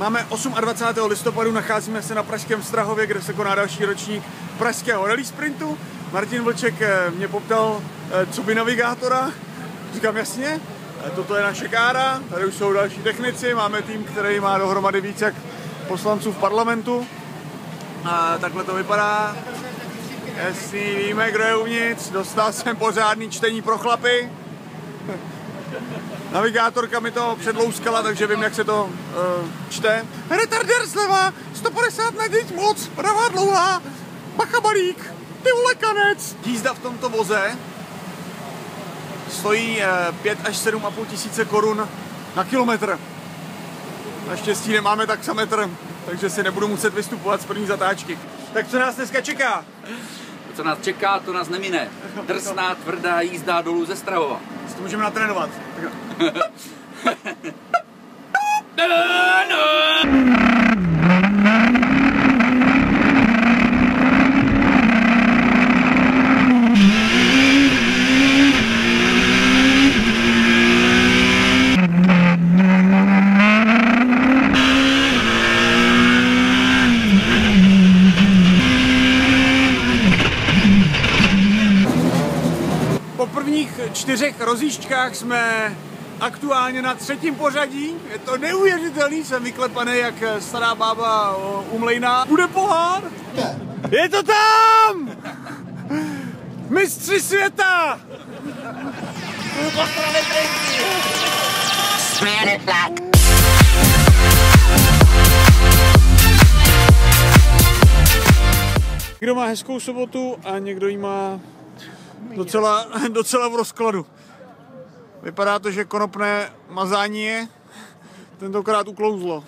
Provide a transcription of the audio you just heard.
Máme 28. listopadu, nacházíme se na pražském Strahově, kde se koná další ročník pražského rally sprintu. Martin Vlček mě poptal, co by navigátora. Říkám jasně, toto je naše kára, tady už jsou další technici, máme tým, který má dohromady víc jak poslanců v parlamentu. A takhle to vypadá. Jasný, víme, kdo je uvnitř, dostal jsem pořádný čtení pro chlapy. Navigátorka mi to předlouskala, takže vím, jak se to čte. Retardér zleva, 150 na děť moc, pravá dlouhá, bacha balík, ty vole kanec. Jízda v tomto voze stojí 5 až 7,5 tisíce korun na kilometr. Naštěstí nemáme taxametr, takže si nebudu muset vystupovat z první zatáčky. Tak co nás dneska čeká? Co nás čeká, to nás nemine. Drsná, tvrdá jízda dolů ze Strahova. Si to můžeme natrénovat. Po prvních 4 rozjížďkách jsme aktuálně na 3. pořadí. Je to neuvěřitelný, jsem vyklepaný jak stará bába u mlejna. Bude pohár? Je to tam! Mistři světa! Někdo má hezkou sobotu a někdo ji má docela v rozkladu. Vypadá to, že konopné mazání je tentokrát uklouzlo.